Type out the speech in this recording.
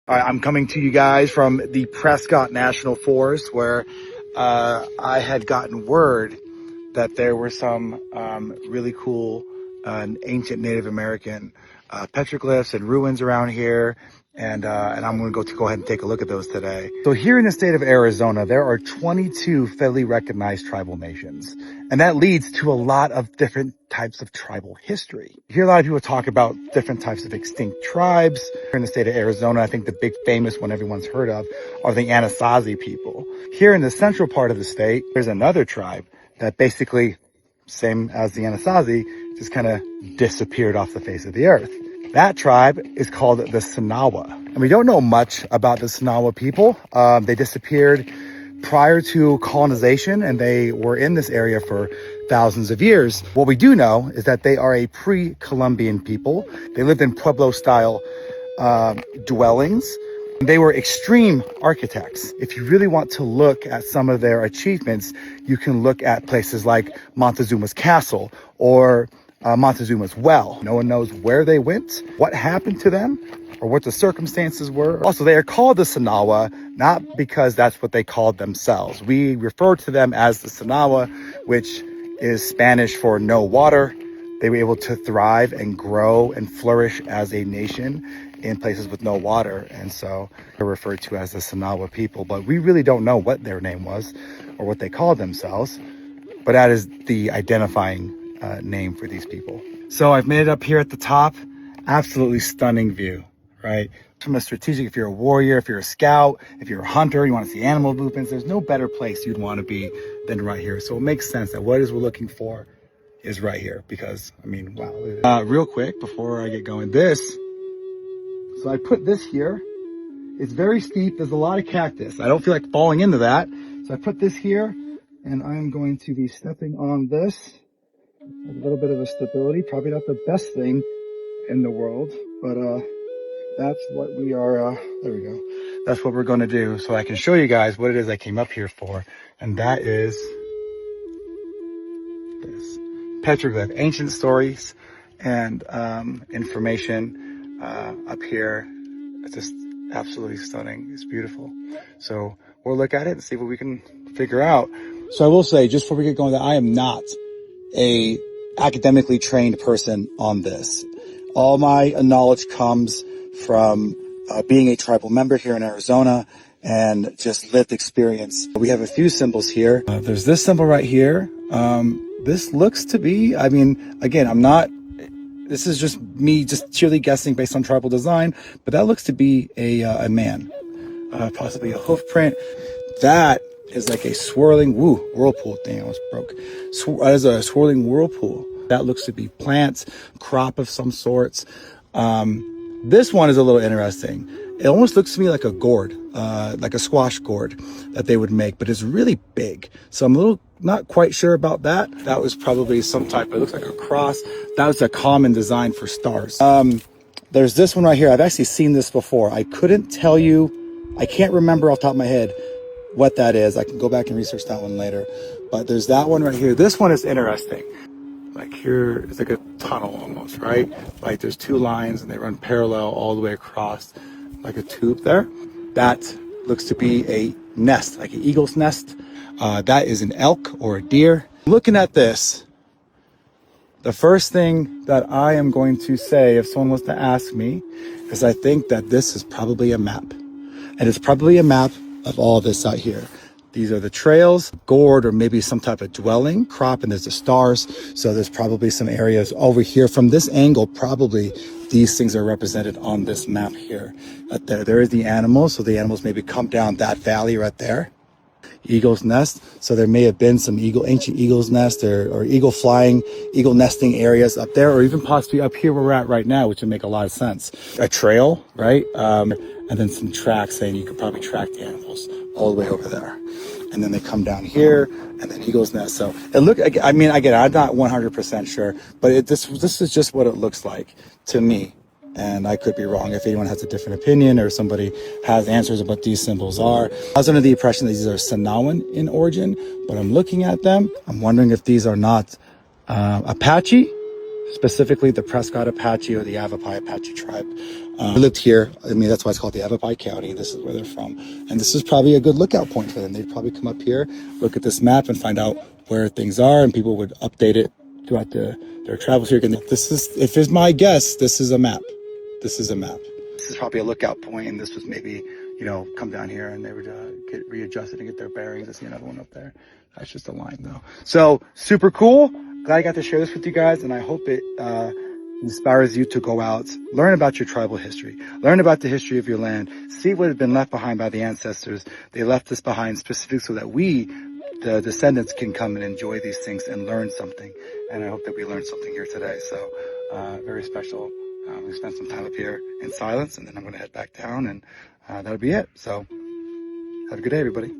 All right, I'm coming to you guys from the Prescott National Forest, where I had gotten word that there were some really cool ancient Native American petroglyphs and ruins around here, and I'm going to go ahead and take a look at those today. So here in the state of Arizona, there are 22 federally recognized tribal nations, and that leads to a lot of different types of tribal history. You hear a lot of people talk about different types of extinct tribes. Here in the state of Arizona, I think the big famous one everyone's heard of are the Anasazi people. Here in the central part of the state, there's another tribe that basically, same as the Anasazi, just kind of disappeared off the face of the earth. That tribe is called the Sinagua. And we don't know much about the Sinagua people. They disappeared prior to colonization, and they were in this area for thousands of years. What we do know is that they are a pre-Columbian people. They lived in Pueblo-style dwellings. They were extreme architects. If you really want to look at some of their achievements, you can look at places like Montezuma's Castle or Montezuma's Well. No one knows where they went, what happened to them, or what the circumstances were. Also, they are called the Sinagua, not because that's what they called themselves. We refer to them as the Sinagua, which is Spanish for no water. They were able to thrive and grow and flourish as a nation in places with no water, and so they're referred to as the Sinagua people. But we really don't know what their name was or what they called themselves, but that is the identifying name for these people. So I've made it up here at the top. Absolutely stunning view, right? From a strategic, if you're a warrior, if you're a scout, if you're a hunter, you want to see animal movements, there's no better place you'd want to be than right here. So it makes sense that what it is we're looking for is right here, because I mean, wow. Real quick before I get going, so I put this here. It's very steep. There's a lot of cactus. I don't feel like falling into that. So I put this here, and I'm going to be stepping on this. A little bit of a stability. Probably not the best thing in the world, but that's what we are. There we go. That's what we're going to do, so I can show you guys what it is I came up here for, and that is this petroglyph, ancient stories and information up here. It's just absolutely stunning. It's beautiful. So we'll look at it and see what we can figure out. So I will say, just before we get going, that I am not a academically trained person on this. All my knowledge comes from being a tribal member here in Arizona and just lived experience. We have a few symbols here. There's this symbol right here. This looks to be, I mean, again, this is just me just purely guessing based on tribal design, but that looks to be a man, possibly a hoof print. That is like a swirling, whirlpool thing. I almost broke. That is a swirling whirlpool. That looks to be plants, crop of some sorts. This one is a little interesting. It almost looks to me like a gourd, like a squash gourd that they would make, but it's really big. So I'm a little not quite sure about that. That was probably some type, it looks like a cross. That was a common design for stars. There's this one right here. I've actually seen this before. I couldn't tell you, I can't remember off the top of my head what that is. I can go back and research that one later. But there's that one right here. This one is interesting. Like here, it's like a tunnel almost, right? Like there's two lines and they run parallel all the way across, like a tube there. That looks to be a nest, like an eagle's nest. That is an elk or a deer. Looking at this, the first thing that I am going to say, if someone was to ask me, is I think that this is probably a map. And it's probably a map of all this out here. These are the trails, gourd, or maybe some type of dwelling, crop, and there's the stars. So there's probably some areas over here. From this angle, probably these things are represented on this map here. There is the animals, so the animals maybe come down that valley right there. Eagle's nest, so there may have been some ancient eagle's nest or eagle nesting areas up there, or even possibly up here where we're at right now, which would make a lot of sense. A trail, right? And then some tracks saying you could probably track the animals all the way over there. And then they come down here, and then eagle's nest. So it look, I mean, again, I'm not 100% sure, but this is just what it looks like to me. And I could be wrong. If anyone has a different opinion or somebody has answers of what these symbols are. I was under the impression that these are Sinagua in origin, but I'm looking at them. I'm wondering if these are not Apache specifically the Prescott Apache or the Yavapai Apache tribe. I lived here. I mean, that's why it's called the Yavapai County. This is where they're from. And this is probably a good lookout point for them. They'd probably come up here, look at this map and find out where things are, and people would update it throughout their travels here. This is, if it's my guess, this is a map. This is a map. This is probably a lookout point, and this was maybe, you know, come down here and they would get readjusted and get their bearings. I see another one up there. That's just a line though. So super cool. Glad I got to share this with you guys, and I hope it inspires you to go out, learn about your tribal history, learn about the history of your land, see what has been left behind by the ancestors. They left this behind specifically so that we, the descendants, can come and enjoy these things and learn something. And I hope that we learned something here today. So very special. We spent some time up here in silence, and then I'm going to head back down, and that'll be it. So have a good day, everybody.